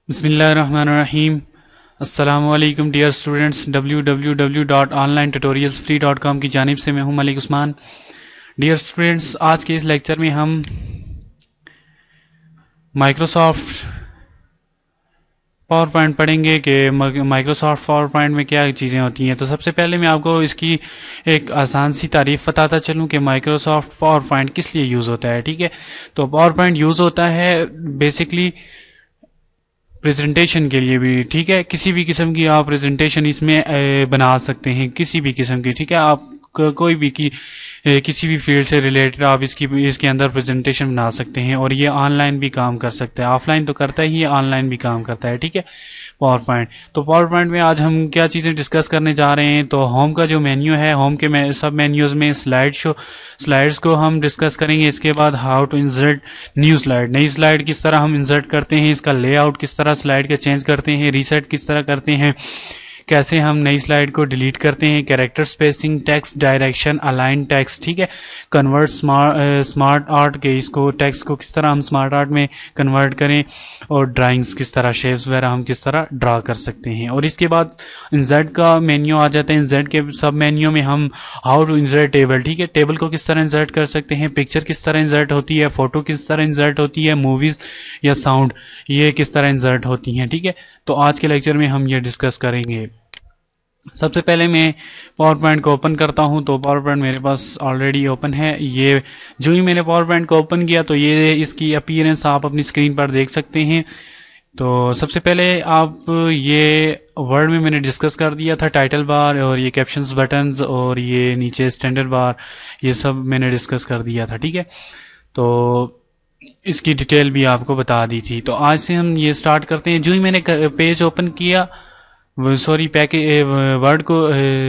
बिस्मिल्लाहिर्रहमानिर्रहीम। अस्सलामुअलैकुम dear students, www.onlinetutorialsfree.com की जानिब से मैं हूं मलिक उस्मान। डियर स्टूडेंट्स, आज के इस लेक्चर में हम माइक्रोसॉफ्ट पावर पॉइंट पढ़ेंगे कि माइक्रोसॉफ्ट पावर पॉइंट में क्या चीज़ें होती हैं। तो सबसे पहले मैं आपको इसकी एक आसान सी तारीफ बताता चलूं कि माइक्रोसॉफ्ट पावर पॉइंट किस लिए यूज़ होता है। ठीक है, तो पावर पॉइंट यूज़ होता है बेसिकली प्रेजेंटेशन के लिए भी। ठीक है, किसी भी किस्म की आप प्रेजेंटेशन इसमें बना सकते हैं, किसी भी किस्म की। ठीक है, आप कोई भी किसी भी फील्ड से रिलेटेड आप इसके अंदर प्रेजेंटेशन बना सकते हैं और ये ऑनलाइन भी काम कर सकता है। ऑफलाइन तो करता ही है, ऑनलाइन भी काम करता है। ठीक है, पावर पॉइंट। तो पावर पॉइंट में आज हम क्या चीज़ें डिस्कस करने जा रहे हैं। तो होम का जो मेन्यू है, होम के सब मेन्यूज में स्लाइड्स को हम डिस्कस करेंगे। इसके बाद how to insert new slide, नई स्लाइड किस तरह हम इंसर्ट करते हैं, इसका लेआउट किस तरह स्लाइड का चेंज करते हैं, रीसेट किस तरह करते हैं, कैसे हम नई स्लाइड को डिलीट करते हैं, character spacing, text direction, align text. ठीक है, कन्वर्ट स्मार्ट आर्ट के इसको टेक्स्ट को किस तरह हम स्मार्ट आर्ट में कन्वर्ट करें, और ड्राइंग्स किस तरह, शेप्स वगैरह हम किस तरह ड्रा कर सकते हैं। और इसके बाद इंसर्ट का मेन्यू आ जाता है। इंसर्ट के सब मेन्यू में हम हाउ टू इंसर्ट टेबल। ठीक है, टेबल को किस तरह इंसर्ट कर सकते हैं, पिक्चर किस तरह इंसर्ट होती है, फोटो किस तरह इंसर्ट होती है, मूवीज या साउंड ये किस तरह इंसर्ट होती हैं। ठीक है, तो आज के लेक्चर में हम ये डिस्कस करेंगे। सबसे पहले मैं पावर पॉइंट को ओपन करता हूं। तो पावर पॉइंट मेरे पास ऑलरेडी ओपन है। ये जो ही मैंने पावर पॉइंट को ओपन किया तो ये इसकी अपीयरेंस आप अपनी स्क्रीन पर देख सकते हैं। तो सबसे पहले आप ये वर्ड में मैंने डिस्कस कर दिया था, टाइटल बार और ये कैप्शंस बटन्स और ये नीचे स्टैंडर्ड बार, ये सब मैंने डिस्कस कर दिया था। ठीक है, तो इसकी डिटेल भी आपको बता दी थी। तो आज से हम ये स्टार्ट करते हैं। जो ही मैंने पेज ओपन किया, सॉरी वर्ड को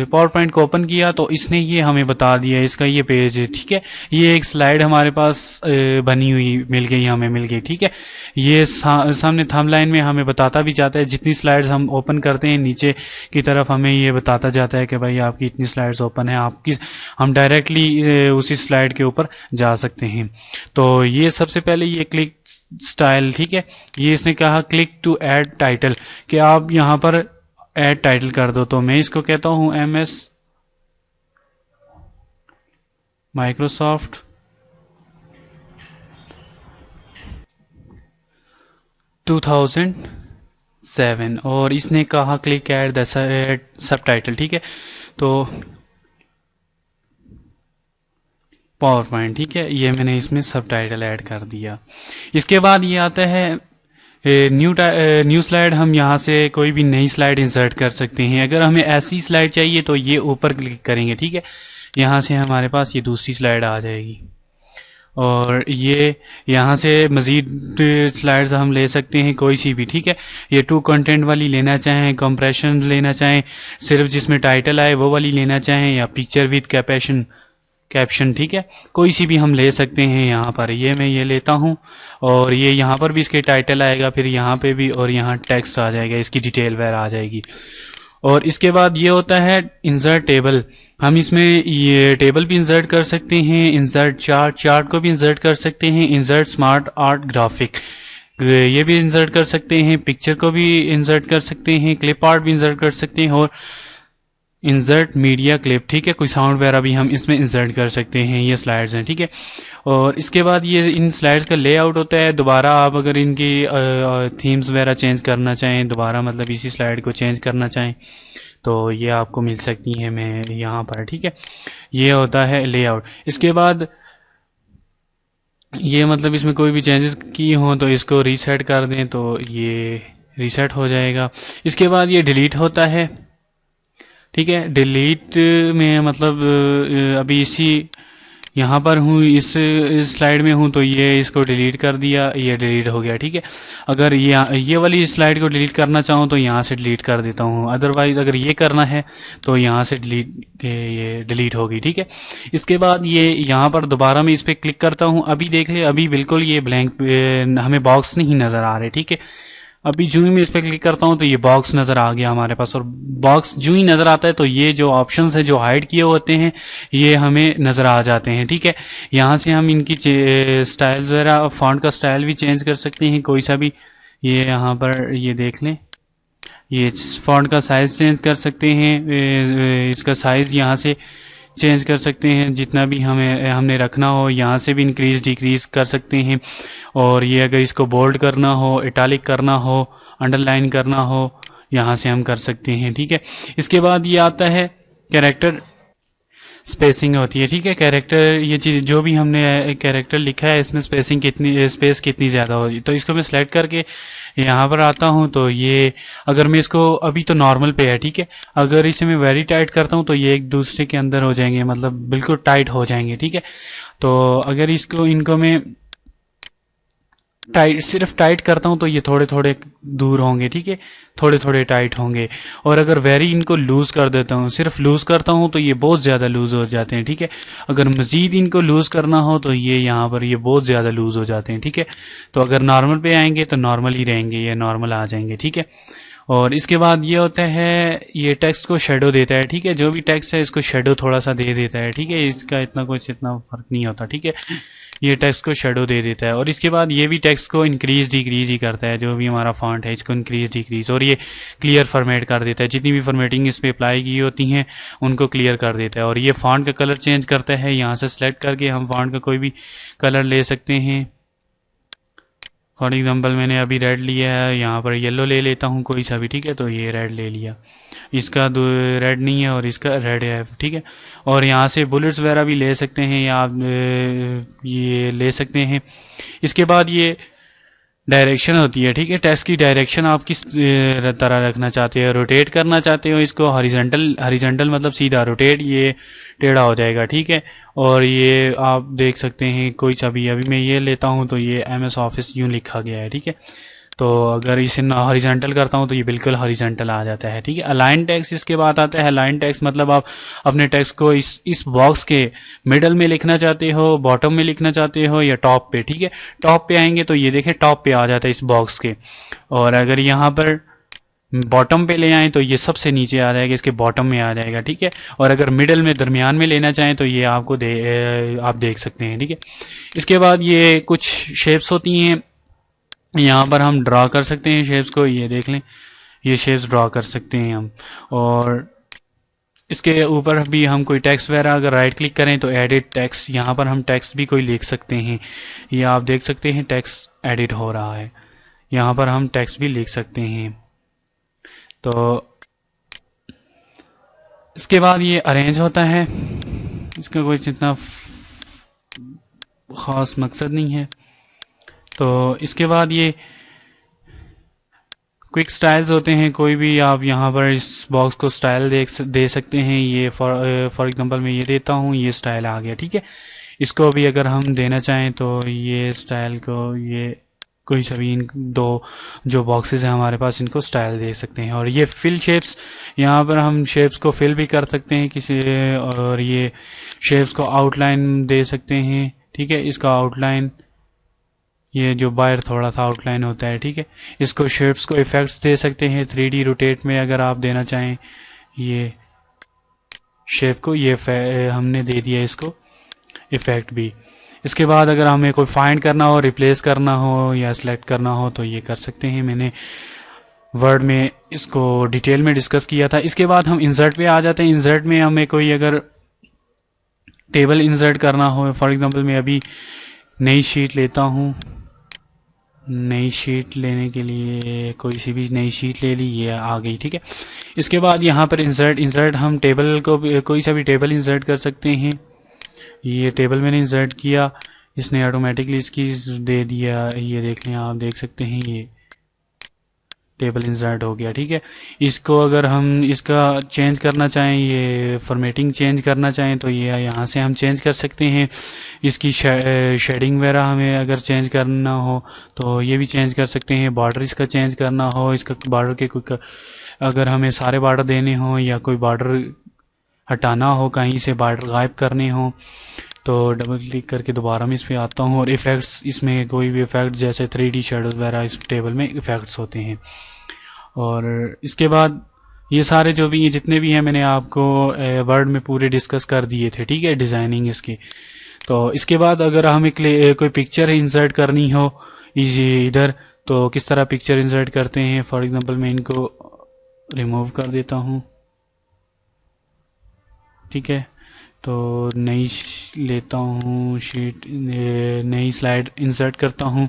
पावर पॉइंट को ओपन किया तो इसने ये हमें बता दिया इसका ये पेज है। ठीक है, ये एक स्लाइड हमारे पास बनी हुई मिल गई। ठीक है, ये सामने थंबलाइन में हमें बताता भी जाता है, जितनी स्लाइड्स हम ओपन करते हैं नीचे की तरफ हमें ये बताता जाता है कि भाई आपकी इतनी स्लाइड्स ओपन है, आपकी हम डायरेक्टली उसी स्लाइड के ऊपर जा सकते हैं। तो ये सबसे पहले ये क्लिक स्टाइल। ठीक है, ये इसने कहा क्लिक टू ऐड टाइटल कि आप यहाँ पर ऐड टाइटल कर दो। तो मैं इसको कहता हूं MS माइक्रोसॉफ्ट 2007 और इसने कहा click add the sub title. ठीक है, तो पावर पॉइंट। ठीक है, ये मैंने इसमें सब टाइटल ऐड कर दिया। इसके बाद ये आता है न्यू स्लाइड। हम यहाँ से कोई भी नई स्लाइड इंसर्ट कर सकते हैं। अगर हमें ऐसी स्लाइड चाहिए तो ये ऊपर क्लिक करेंगे। ठीक है, यहाँ से हमारे पास ये दूसरी स्लाइड आ जाएगी और ये यहाँ से मज़ीद स्लाइड्स हम ले सकते हैं कोई सी भी। ठीक है, ये टू कंटेंट वाली लेना चाहें, कंप्रेशन लेना चाहें, सिर्फ जिसमें टाइटल आए वो वाली लेना चाहें, या पिक्चर विद कैप्शन। ठीक है, कोई सी भी हम ले सकते हैं। यहाँ पर मैं ये लेता हूँ और ये यहाँ पर भी इसके टाइटल आएगा, फिर यहाँ पे भी, और यहाँ टेक्स्ट आ जाएगा, इसकी डिटेल वगैरह आ जाएगी। और इसके बाद ये होता है इंसर्ट टेबल। हम इसमें ये टेबल भी इंसर्ट कर सकते हैं, इंसर्ट चार्ट को भी इंसर्ट कर सकते हैं, इंसर्ट स्मार्ट आर्ट ग्राफिक ये भी इंसर्ट कर सकते हैं, पिक्चर को भी इंसर्ट कर सकते हैं, क्लिप आर्ट भी इंसर्ट कर सकते हैं, और इंसर्ट मीडिया क्लिप। ठीक है, कोई साउंड वगैरह भी हम इसमें इंसर्ट कर सकते हैं। ये स्लाइड्स हैं। ठीक है, और इसके बाद ये इन स्लाइड्स का लेआउट होता है। दोबारा आप अगर इनकी थीम्स वगैरह चेंज करना चाहें, दोबारा मतलब इसी स्लाइड को चेंज करना चाहें तो ये आपको मिल सकती है मैं यहाँ पर। ठीक है, ये होता है लेआउट। इसके बाद ये मतलब इसमें कोई भी चेंजेस की हों तो इसको रीसेट कर दें तो ये रीसेट हो जाएगा। इसके बाद ये डिलीट होता है। ठीक है, डिलीट में मतलब अभी इसी यहाँ पर हूँ, इस स्लाइड में हूँ तो ये इसको डिलीट कर दिया, ये डिलीट हो गया। ठीक है, अगर ये वाली स्लाइड को डिलीट करना चाहूँ तो यहाँ से डिलीट कर देता हूँ, अदरवाइज अगर ये करना है तो यहाँ से ये डिलीट होगी। ठीक है, इसके बाद ये यहाँ पर दोबारा मैं इस पर क्लिक करता हूँ। अभी देख ले, अभी बिल्कुल ये ब्लैंक, हमें बॉक्स नहीं नज़र आ रहे। ठीक है, अभी जो ही मैं इस पर क्लिक करता हूं तो ये बॉक्स नज़र आ गया हमारे पास, और बॉक्स जो ही नज़र आता है तो ये जो ऑप्शंस है जो हाइड किए होते हैं ये हमें नज़र आ जाते हैं। ठीक है, यहाँ से हम इनकी स्टाइल्स वगैरह, फॉन्ट का स्टाइल भी चेंज कर सकते हैं, कोई सा भी ये यहाँ पर ये देख लें, ये फॉन्ट का साइज चेंज कर सकते हैं, इसका साइज यहाँ से चेंज कर सकते हैं, जितना भी हमने रखना हो यहाँ से भी इंक्रीज डिक्रीज कर सकते हैं। और ये अगर इसको बोल्ड करना हो, इटालिक करना हो, अंडरलाइन करना हो, यहाँ से हम कर सकते हैं। ठीक है, इसके बाद ये आता है कैरेक्टर स्पेसिंग होती है। ठीक है, कैरेक्टर ये चीज जो भी हमने कैरेक्टर लिखा है इसमें स्पेसिंग कितनी, स्पेस कितनी ज़्यादा होगी, तो इसको मैं सिलेक्ट करके यहाँ पर आता हूँ। तो ये अगर मैं इसको अभी तो नॉर्मल पे है, ठीक है, अगर इसे मैं वेरी टाइट करता हूँ तो ये एक दूसरे के अंदर हो जाएंगे, मतलब बिल्कुल टाइट हो जाएंगे। ठीक है, तो अगर इनको मैं सिर्फ टाइट करता हूँ तो ये थोड़े थोड़े दूर होंगे। ठीक है, थोड़े थोड़े टाइट होंगे। और अगर वेरी इनको लूज कर देता हूँ, सिर्फ लूज करता हूँ तो ये बहुत ज़्यादा लूज हो जाते हैं। ठीक है, अगर मज़ीद इनको लूज करना हो तो ये यहाँ पर ये बहुत ज़्यादा लूज हो जाते हैं। ठीक है, तो अगर नॉर्मल पे आएंगे तो नॉर्मल ही रहेंगे, ये नॉर्मल आ जाएंगे। ठीक है, और इसके बाद ये होता है, ये टेक्स्ट को शेडो देता है। ठीक है, जो भी टेक्स्ट है इसको शेडो थोड़ा सा दे देता है। ठीक है, इसका इतना फर्क नहीं होता। ठीक है, ये टेक्स्ट को शेडो दे देता है। और इसके बाद ये भी टेक्स्ट को इंक्रीज डिक्रीज ही करता है, जो भी हमारा फॉन्ट है इसको इंक्रीज डिक्रीज। और ये क्लियर फॉर्मेट कर देता है, जितनी भी फॉर्मेटिंग इस पर अप्लाई की होती हैं उनको क्लियर कर देता है। और ये फॉन्ट का कलर चेंज करता है, यहाँ से सिलेक्ट करके हम फॉन्ट का कोई भी कलर ले सकते हैं। फॉर एग्जांपल मैंने अभी रेड लिया है, यहाँ पर येलो ले लेता हूँ कोई सा भी। ठीक है, तो ये रेड ले लिया, इसका रेड नहीं है और इसका रेड है। ठीक है, और यहाँ से बुलेट्स वगैरह भी ले सकते हैं, या आप ये ले सकते हैं। इसके बाद ये डायरेक्शन होती है। ठीक है, टेक्स्ट की डायरेक्शन आप किस तरह रखना चाहते हो, रोटेट करना चाहते हो इसको, हॉरिजॉन्टल मतलब सीधा, रोटेट ये टेढ़ा हो जाएगा। ठीक है, और ये आप देख सकते हैं कोई सा भी, अभी मैं ये लेता हूँ तो ये MS ऑफिस यूँ लिखा गया है। ठीक है, तो अगर इसे हॉरिजॉन्टल करता हूँ तो ये बिल्कुल हॉरिजॉन्टल आ जाता है। ठीक है, अलाइन टेक्स्ट इसके बाद आता है। अलाइन टेक्स्ट मतलब आप अपने टेक्स्ट को इस बॉक्स के मिडल में लिखना चाहते हो, बॉटम में लिखना चाहते हो, या टॉप पे। ठीक है, टॉप पे आएंगे तो ये देखें टॉप पे आ जाता है इस बॉक्स के। और अगर यहाँ पर बॉटम पे ले आए तो ये सबसे नीचे आ जाएगा, इसके बॉटम में आ जाएगा। ठीक है, और अगर मिडल में दरमियान में लेना चाहें तो ये आपको आप देख सकते हैं। ठीक है, इसके बाद ये कुछ शेप्स होती हैं, यहाँ पर हम ड्रा कर सकते हैं शेप्स को, ये देख लें, ये शेप्स ड्रा कर सकते हैं हम। और इसके ऊपर भी हम कोई टेक्स्ट वगैरह अगर राइट क्लिक करें तो एडिट टेक्स्ट, यहाँ पर हम टेक्स्ट भी कोई लिख सकते हैं। ये आप देख सकते हैं टेक्स्ट एडिट हो रहा है, यहाँ पर हम टेक्स्ट भी लिख सकते हैं। तो इसके बाद ये अरेंज होता है, इसका कोई इतना ख़ास मकसद नहीं है। तो इसके बाद ये क्विक स्टाइल्स होते हैं, कोई भी आप यहाँ पर इस बॉक्स को स्टाइल दे सकते हैं। ये फॉर एग्जांपल मैं ये देता हूँ, ये स्टाइल आ गया। ठीक है, इसको भी अगर हम देना चाहें तो ये स्टाइल को, ये कोई सा भी इन दो जो बॉक्सेस हैं हमारे पास, इनको स्टाइल दे सकते हैं। और ये फिल शेप्स, यहाँ पर हम शेप्स को फिल भी कर सकते हैं किसी, और ये शेप्स को आउटलाइन दे सकते हैं। ठीक है, इसका आउटलाइन, ये जो बाहर थोड़ा सा आउटलाइन होता है। ठीक है, इसको शेप्स को इफेक्ट्स दे सकते हैं 3D रोटेट में अगर आप देना चाहें। ये शेप को ये हमने दे दिया इसको इफेक्ट भी। इसके बाद अगर हमें कोई फाइंड करना हो, रिप्लेस करना हो या सिलेक्ट करना हो तो ये कर सकते हैं। मैंने वर्ड में इसको डिटेल में डिस्कस किया था। इसके बाद हम इंसर्ट पे आ जाते हैं। इंसर्ट में हमें कोई अगर टेबल इंसर्ट करना हो, फॉर एग्जांपल मैं अभी नई शीट लेता हूँ, नई शीट लेने के लिए कोई सी भी नई शीट ले ली, ये आ गई। ठीक है, इसके बाद यहाँ पर इंसर्ट हम टेबल को कोई सा भी टेबल इंसर्ट कर सकते हैं। ये टेबल मैंने इंसर्ट किया, इसने ऑटोमेटिकली इसकी दे दिया, ये देख लें, आप देख सकते हैं ये टेबल इंसर्ट हो गया। ठीक है, इसको अगर हम इसका चेंज करना चाहें, ये फॉर्मेटिंग चेंज करना चाहें तो ये यहाँ से हम चेंज कर सकते हैं। इसकी शेडिंग वगैरह हमें अगर चेंज करना हो तो ये भी चेंज कर सकते हैं। बॉर्डर इसका चेंज करना हो, इसका बॉर्डर के कोई अगर हमें सारे बॉर्डर देने हो या कोई बॉर्डर हटाना हो, कहीं से बॉर्डर गायब करने हो, तो डबल क्लिक करके दोबारा मैं इस पर आता हूँ। और इफ़ेक्ट्स, इसमें कोई भी इफ़ेक्ट जैसे 3D शेडोज वगैरह इस टेबल में इफ़ेक्ट्स होते हैं। और इसके बाद ये सारे जो भी जितने भी हैं मैंने आपको वर्ड में पूरे डिस्कस कर दिए थे। ठीक है, डिज़ाइनिंग इसकी। तो इसके बाद अगर हमें कोई पिक्चर इंसर्ट करनी हो इधर, तो किस तरह पिक्चर इंसर्ट करते हैं, फॉर एग्जांपल मैं इनको रिमूव कर देता हूँ, ठीक है। तो नई लेता हूँ शीट, नई स्लाइड इंसर्ट करता हूँ।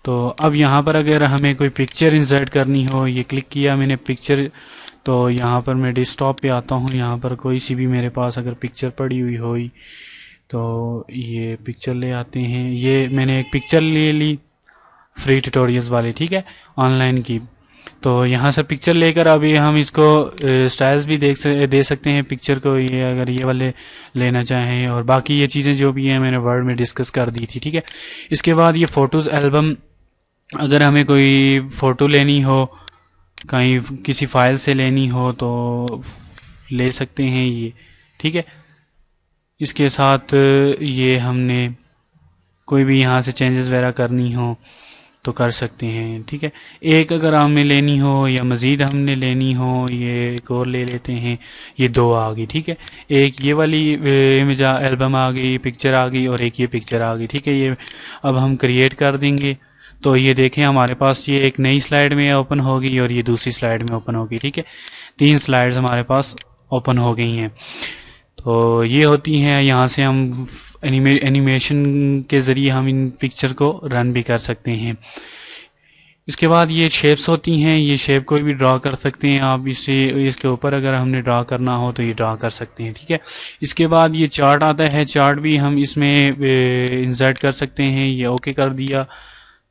तो अब यहाँ पर अगर हमें कोई पिक्चर इंसर्ट करनी हो, ये क्लिक किया मैंने पिक्चर, तो यहाँ पर मैं डेस्कटॉप पे आता हूँ। यहाँ पर कोई सी भी मेरे पास अगर पिक्चर पड़ी हुई हो तो ये पिक्चर ले आते हैं। ये मैंने एक पिक्चर ले ली फ्री ट्यूटोरियल्स वाली, ठीक है, ऑनलाइन की। तो यहाँ से पिक्चर लेकर अभी हम इसको स्टाइल्स भी दे सकते हैं पिक्चर को, ये अगर ये वाले लेना चाहें, और बाकी ये चीज़ें जो भी हैं मैंने वर्ड में डिस्कस कर दी थी, ठीक है। इसके बाद ये फ़ोटोज़ एल्बम, अगर हमें कोई फ़ोटो लेनी हो, कहीं किसी फाइल से लेनी हो तो ले सकते हैं ये, ठीक है। इसके साथ ये हमने कोई भी यहाँ से चेंजेस वगैरह करनी हो तो कर सकते हैं, ठीक है। एक अगर हमें लेनी हो या मज़ीद हमने लेनी हो, ये एक और ले लेते हैं, ये दो आ गई, ठीक है। एक ये वाली इमेज एल्बम आ गई, पिक्चर आ गई, और एक ये पिक्चर आ गई, ठीक है। ये अब हम क्रिएट कर देंगे तो ये देखें हमारे पास ये एक नई स्लाइड में ओपन होगी और ये दूसरी स्लाइड में ओपन होगी, ठीक है। 3 स्लाइड्स हमारे पास ओपन हो गई हैं। तो ये होती हैं, यहाँ से हम एनिमेशन के ज़रिए हम इन पिक्चर को रन भी कर सकते हैं। इसके बाद ये शेप्स होती हैं, ये शेप कोई भी ड्रा कर सकते हैं आप, इसके ऊपर अगर हमने ड्रा करना हो तो ये ड्रा कर सकते हैं, ठीक है। इसके बाद ये चार्ट आता है, चार्ट भी हम इसमें इंसर्ट कर सकते हैं। ये ओके कर दिया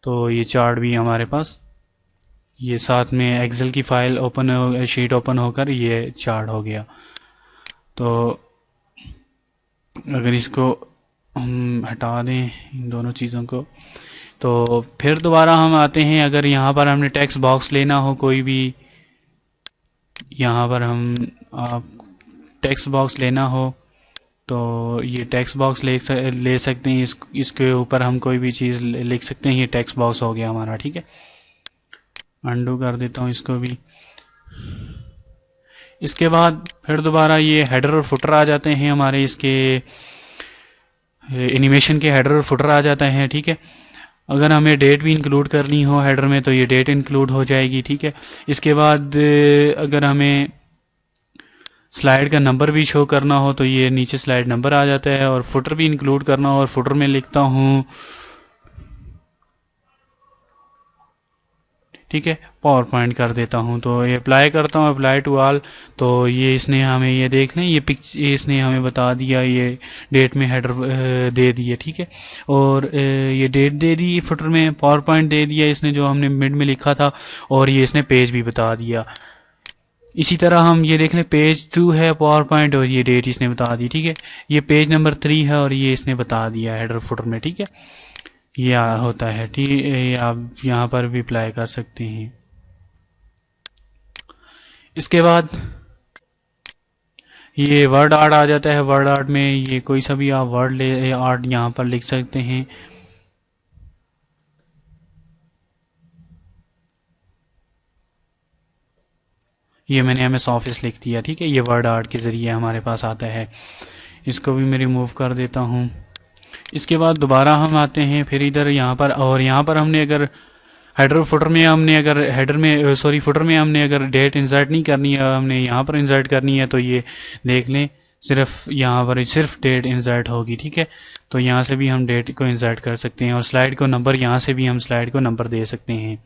तो ये चार्ट भी हमारे पास, ये साथ में एक्सेल की फाइल ओपन, शीट ओपन होकर ये चार्ट हो गया। तो अगर इसको हम हटा दें इन दोनों चीज़ों को, तो फिर दोबारा हम आते हैं, अगर यहाँ पर हमने टेक्स्ट बॉक्स लेना हो कोई भी, यहाँ पर हम टेक्स्ट बॉक्स लेना हो तो ये टेक्स्ट बॉक्स ले सकते हैं। इसके ऊपर हम कोई भी चीज़ लिख सकते हैं। ये टेक्स्ट बॉक्स हो गया हमारा, ठीक है। अंडू कर देता हूँ इसको भी। इसके बाद फिर दोबारा ये हेडर और फुटर आ जाते हैं हमारे, इसके एनिमेशन के हेडर और फुटर आ जाते हैं, ठीक है। अगर हमें डेट भी इंक्लूड करनी हो हेडर में तो ये डेट इंक्लूड हो जाएगी, ठीक है। इसके बाद अगर हमें स्लाइड का नंबर भी शो करना हो तो ये नीचे स्लाइड नंबर आ जाता है, और फुटर भी इंक्लूड करना हो, और फुटर में लिखता हूँ, ठीक है, पावर पॉइंट कर देता हूँ। तो ये अप्लाई करता हूँ, अप्लाई टू ऑल, तो ये इसने हमें, ये देख लें, ये इसने हमें बता दिया, ये डेट में हेडर दे दिए, ठीक है। और ये डेट दे दी फुटर में, पावर पॉइंट दे दिया इसने जो हमने मिड में लिखा था, और ये इसने पेज भी बता दिया। इसी तरह हम ये देख लें, पेज 2 है पावर पॉइंट, और ये डेट इसने बता दी, ठीक है। ये पेज नंबर 3 है और ये इसने बता दिया हेडर फुटर में, ठीक है। ये होता है, ठीक है। आप यहाँ पर भी अप्लाई कर सकते हैं। इसके बाद ये वर्ड आर्ट आ जाता है। वर्ड आर्ट में ये कोई सा भी आप वर्ड आर्ट यहाँ पर लिख सकते हैं। ये मैंने MS ऑफिस लिख दिया, ठीक है। ये वर्ड आर्ट के ज़रिए हमारे पास आता है। इसको भी मैं रिमूव कर देता हूँ। इसके बाद दोबारा हम आते हैं फिर इधर यहाँ पर, और यहाँ पर हमने अगर हेडर फुटर में हमने अगर फुटर में हमने अगर डेट इंसर्ट नहीं करनी है, हमने यहाँ पर इंसर्ट करनी है, तो ये देख लें, सिर्फ यहाँ पर सिर्फ डेट इंसर्ट होगी, ठीक है। तो यहाँ से भी हम डेट को इंसर्ट कर सकते हैं, और स्लाइड को नंबर, यहाँ से भी हम स्लाइड को नंबर दे सकते हैं।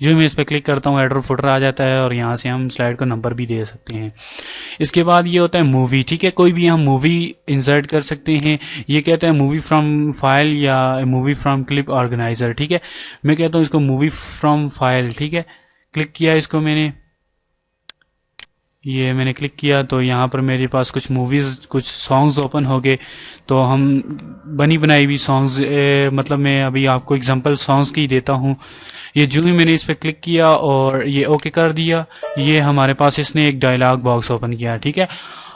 जो मैं इस पर क्लिक करता हूँ हेडर फुटर आ जाता है, और यहाँ से हम स्लाइड को नंबर भी दे सकते हैं। इसके बाद ये होता है मूवी, ठीक है। कोई भी हम मूवी इंसर्ट कर सकते हैं। ये कहता है मूवी फ्रॉम फाइल या मूवी फ्रॉम क्लिप ऑर्गेनाइजर, ठीक है। मैं कहता हूँ इसको मूवी फ्रॉम फाइल, ठीक है। क्लिक किया इसको मैंने, ये मैंने क्लिक किया तो यहाँ पर मेरे पास कुछ मूवीज़, कुछ सॉन्ग्स ओपन हो गए। तो हम बनी बनाई हुई सॉन्ग्स, मतलब मैं अभी आपको एग्जांपल सॉन्ग्स की देता हूँ। ये जो ही मैंने इस पर क्लिक किया और ये ओके कर दिया, ये हमारे पास इसने एक डायलॉग बॉक्स ओपन किया, ठीक है।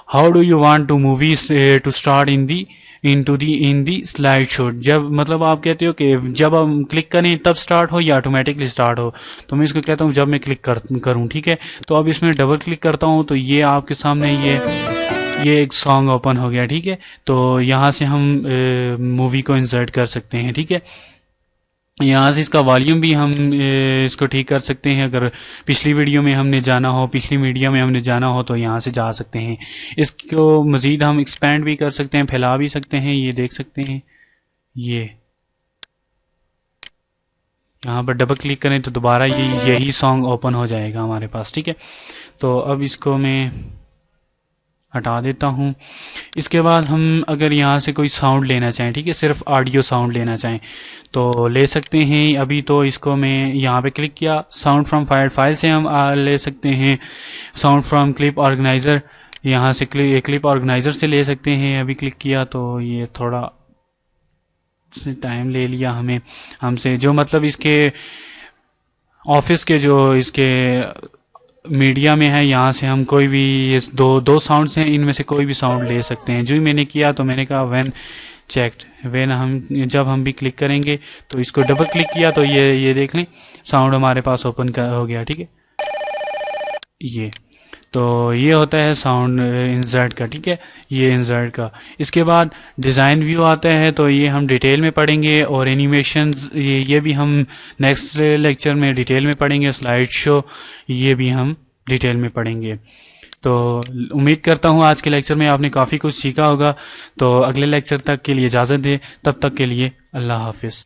How do you want to movies to start in the slide show. जब मतलब आप कहते हो कि जब हम क्लिक करें तब स्टार्ट हो या ऑटोमेटिकली स्टार्ट हो, तो मैं इसको कहता हूँ जब मैं क्लिक करूँ, ठीक है। तो अब इसमें डबल क्लिक करता हूँ तो ये आपके सामने ये एक सॉन्ग ओपन हो गया, ठीक है। तो यहाँ से हम मूवी को इंसर्ट कर सकते हैं, ठीक है। यहाँ से इसका वॉल्यूम भी हम इसको ठीक कर सकते हैं। अगर पिछली वीडियो में हमने जाना हो, पिछली मीडिया में हमने जाना हो, तो यहाँ से जा सकते हैं। इसको मज़ीद हम एक्सपेंड भी कर सकते हैं, फैला भी सकते हैं। ये देख सकते हैं, ये यहाँ पर डबल क्लिक करें तो दोबारा यही सॉन्ग ओपन हो जाएगा हमारे पास। ठीक है, तो अब इसको मैं हटा देता हूँ। इसके बाद हम अगर यहाँ से कोई साउंड लेना चाहें, ठीक है, सिर्फ ऑडियो साउंड लेना चाहें तो ले सकते हैं। अभी तो इसको मैं यहाँ पे क्लिक किया, साउंड फ्रॉम फाइल से हम ले सकते हैं। साउंड फ्रॉम क्लिप ऑर्गेनाइज़र, यहाँ से क्लिप ऑर्गेनाइज़र से ले सकते हैं। अभी क्लिक किया तो ये थोड़ा टाइम ले लिया हमसे, जो मतलब इसके ऑफिस के जो इसके मीडिया में है, यहाँ से हम कोई भी ये दो साउंड्स हैं, इनमें से कोई भी साउंड ले सकते हैं। जो ही मैंने किया तो मैंने कहा व्हेन चेक्ड, व्हेन हम जब हम भी क्लिक करेंगे तो इसको डबल क्लिक किया तो ये देख लें साउंड हमारे पास ओपन हो गया। ठीक है, ये तो ये होता है साउंड इंसर्ट का। ठीक है, ये इंसर्ट का। इसके बाद डिज़ाइन व्यू आता है, तो ये हम डिटेल में पढ़ेंगे, और एनिमेशन ये भी हम नेक्स्ट लेक्चर में डिटेल में पढ़ेंगे। स्लाइड शो ये भी हम डिटेल में पढ़ेंगे। तो उम्मीद करता हूँ आज के लेक्चर में आपने काफ़ी कुछ सीखा होगा। तो अगले लेक्चर तक के लिए इजाज़त दें, तब तक के लिए अल्लाह हाफिज़।